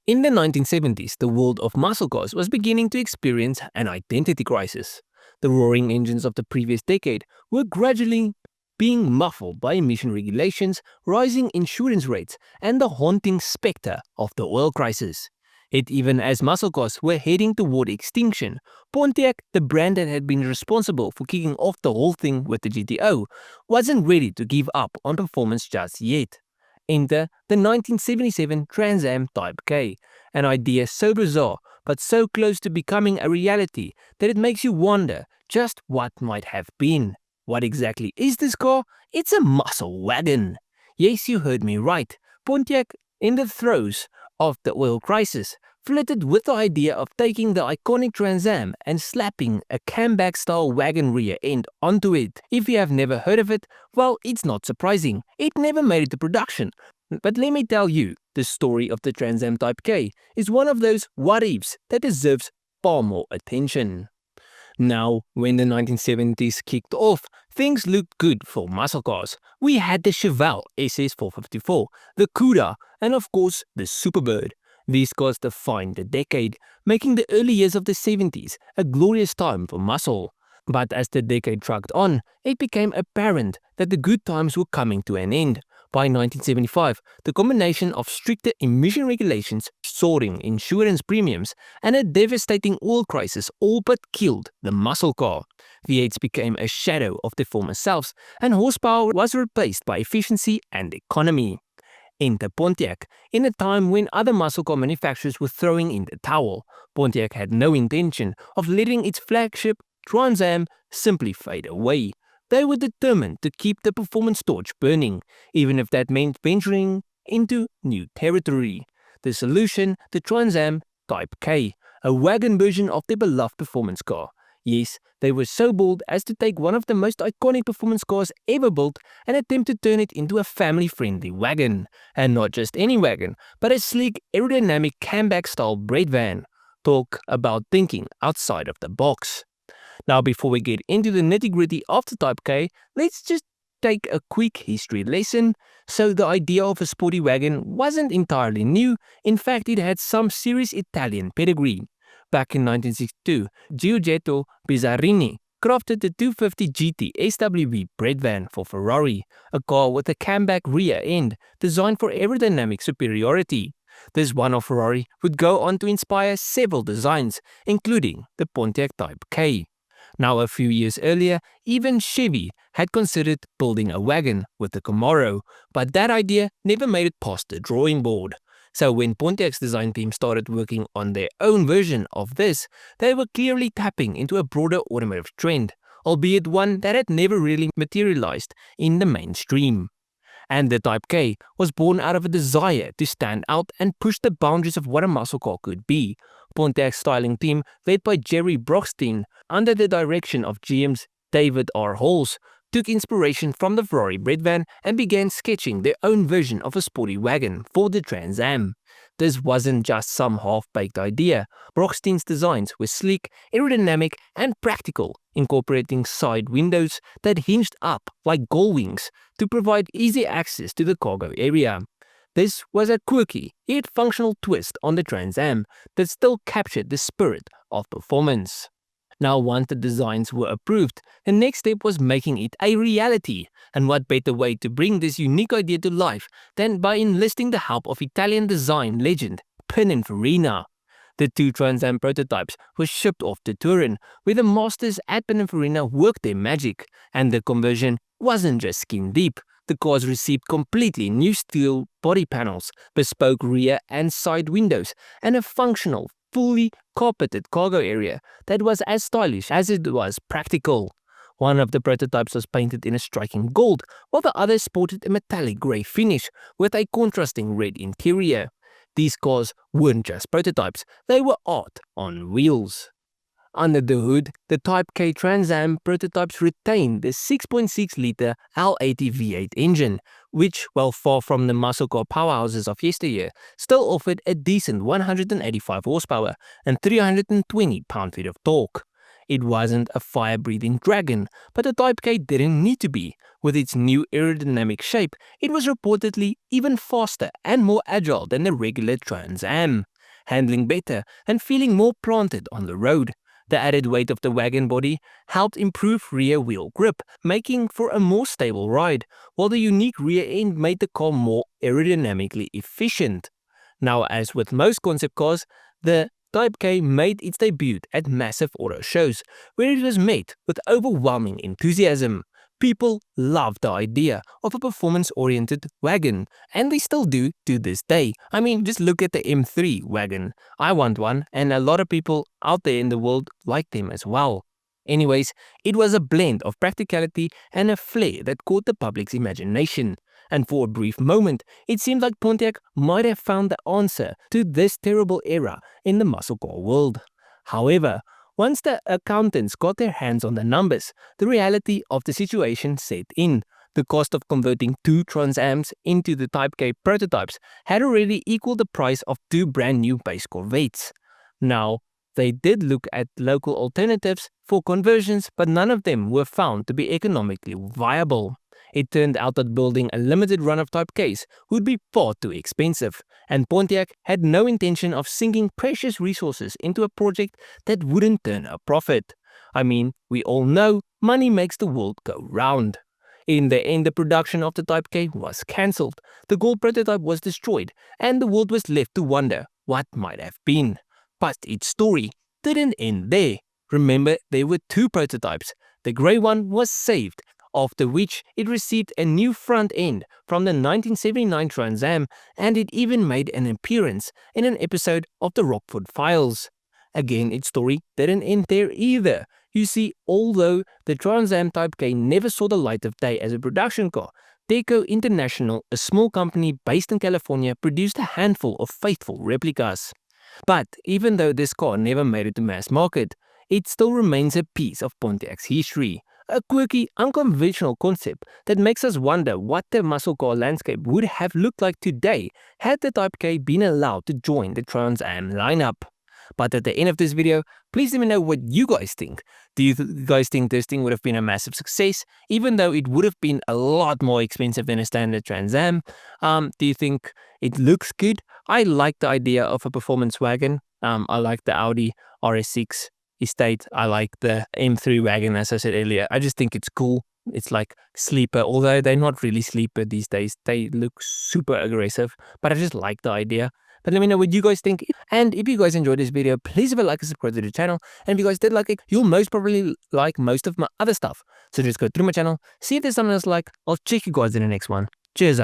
In the 1970s, the world of muscle cars was beginning to experience an identity crisis. The roaring engines of the previous decade were gradually being muffled by emission regulations, rising insurance rates, and the haunting specter of the oil crisis. Yet even as muscle cars were heading toward extinction, Pontiac, the brand that had been responsible for kicking off the whole thing with the GTO, wasn't ready to give up on performance just yet. Enter the 1977 Trans Am Type K, an idea so bizarre but so close to becoming a reality that it makes you wonder just what might have been. What exactly is this car? It's a muscle wagon. Yes, you heard me right. Pontiac, in the throes of the oil crisis, flirted with the idea of taking the iconic Trans Am and slapping a Kammback-style wagon rear end onto it. If you have never heard of it, well, it's not surprising. It never made it to production. But let me tell you, the story of the Trans Am Type K is one of those what-ifs that deserves far more attention. Now, when the 1970s kicked off, things looked good for muscle cars. We had the Chevelle SS454, the Cuda, and of course, the Superbird. These cars defined the decade, making the early years of the 70s a glorious time for muscle. But as the decade trucked on, it became apparent that the good times were coming to an end. By 1975, the combination of stricter emission regulations, soaring insurance premiums, and a devastating oil crisis all but killed the muscle car. V8s became a shadow of their former selves, and horsepower was replaced by efficiency and economy. Enter Pontiac. In a time when other muscle car manufacturers were throwing in the towel, Pontiac had no intention of letting its flagship Trans Am simply fade away. They were determined to keep the performance torch burning, even if that meant venturing into new territory. The solution, the Trans Am Type K, a wagon version of their beloved performance car. Yes, they were so bold as to take one of the most iconic performance cars ever built and attempt to turn it into a family-friendly wagon. And not just any wagon, but a sleek, aerodynamic Kammback-style bread van. Talk about thinking outside of the box. Now, before we get into the nitty-gritty of the Type K, let's just take a quick history lesson. So the idea of a sporty wagon wasn't entirely new. In fact, it had some serious Italian pedigree. Back in 1962, Giugietto Bizzarini crafted the 250 GT SWB bread van for Ferrari, a car with a camback rear end designed for aerodynamic superiority. This one of Ferrari would go on to inspire several designs, including the Pontiac Type K. Now, a few years earlier, even Chevy had considered building a wagon with the Camaro, but that idea never made it past the drawing board. So when Pontiac's design team started working on their own version of this, they were clearly tapping into a broader automotive trend, albeit one that had never really materialized in the mainstream. And the Type K was born out of a desire to stand out and push the boundaries of what a muscle car could be. Pontiac's styling team, led by Jerry Brockstein, under the direction of GM's David R. Halls, took inspiration from the Ferrari bread van and began sketching their own version of a sporty wagon for the Trans Am. This wasn't just some half-baked idea. Brockstein's designs were sleek, aerodynamic, and practical, incorporating side windows that hinged up like gull wings to provide easy access to the cargo area. This was a quirky, yet functional twist on the Trans Am that still captured the spirit of performance. Now, once the designs were approved, the next step was making it a reality. And what better way to bring this unique idea to life than by enlisting the help of Italian design legend Pininfarina. The two Trans Am prototypes were shipped off to Turin, where the masters at Pininfarina worked their magic, and the conversion wasn't just skin deep. The cars received completely new steel body panels, bespoke rear and side windows, and a functional, fully carpeted cargo area that was as stylish as it was practical. One of the prototypes was painted in a striking gold, while the other sported a metallic grey finish with a contrasting red interior. These cars weren't just prototypes, they were art on wheels. Under the hood, the Type K Trans Am prototypes retained the 6.6-litre L80 V8 engine, which, while far from the muscle car powerhouses of yesteryear, still offered a decent 185 horsepower and 320 pound-feet of torque. It wasn't a fire-breathing dragon, but the Type K didn't need to be. With its new aerodynamic shape, it was reportedly even faster and more agile than the regular Trans Am. handling better, and feeling more planted on the road. The added weight of the wagon body helped improve rear wheel grip, making for a more stable ride, while the unique rear end made the car more aerodynamically efficient. Now, as with most concept cars, the Type K made its debut at massive auto shows, where it was met with overwhelming enthusiasm. People loved the idea of a performance-oriented wagon, and they still do to this day. I mean, just look at the M3 wagon. I want one, and a lot of people out there in the world like them as well. Anyways, it was a blend of practicality and a flair that caught the public's imagination. And for a brief moment, it seemed like Pontiac might have found the answer to this terrible era in the muscle car world. However, once the accountants got their hands on the numbers, the reality of the situation set in. The cost of converting two Trans Ams into the Type K prototypes had already equaled the price of two brand new base Corvettes. Now, they did look at local alternatives for conversions, but none of them were found to be economically viable. It turned out that building a limited run of Type Ks would be far too expensive, and Pontiac had no intention of sinking precious resources into a project that wouldn't turn a profit. I mean, we all know money makes the world go round. In the end, the production of the Type K was cancelled, the gold prototype was destroyed, and the world was left to wonder what might have been. But its story didn't end there. Remember, there were two prototypes. The grey one was saved, after which it received a new front end from the 1979 Trans Am, and it even made an appearance in an episode of the Rockford Files. Again, its story didn't end there either. You see, although the Trans Am Type K never saw the light of day as a production car, Deco International, a small company based in California, produced a handful of faithful replicas. But even though this car never made it to mass market, it still remains a piece of Pontiac's history. A quirky, unconventional concept that makes us wonder what the muscle car landscape would have looked like today had the Type K been allowed to join the Trans Am lineup. But at the end of this video, please let me know what you guys think. Do you guys think this thing would have been a massive success, even though it would have been a lot more expensive than a standard Trans Am? Do you think it looks good? I like the idea of a performance wagon. I like the Audi RS6 Estate. I like the M3 wagon, as I said earlier. I just think it's cool. It's like sleeper, although they're not really sleeper these days. They look super aggressive, but I just like the idea. But let me know what you guys think. And if you guys enjoyed this video, please leave a like and subscribe to the channel. And if you guys did like it, you'll most probably like most of my other stuff. So just go through my channel, see if there's something else like. I'll check you guys in the next one. Cheers,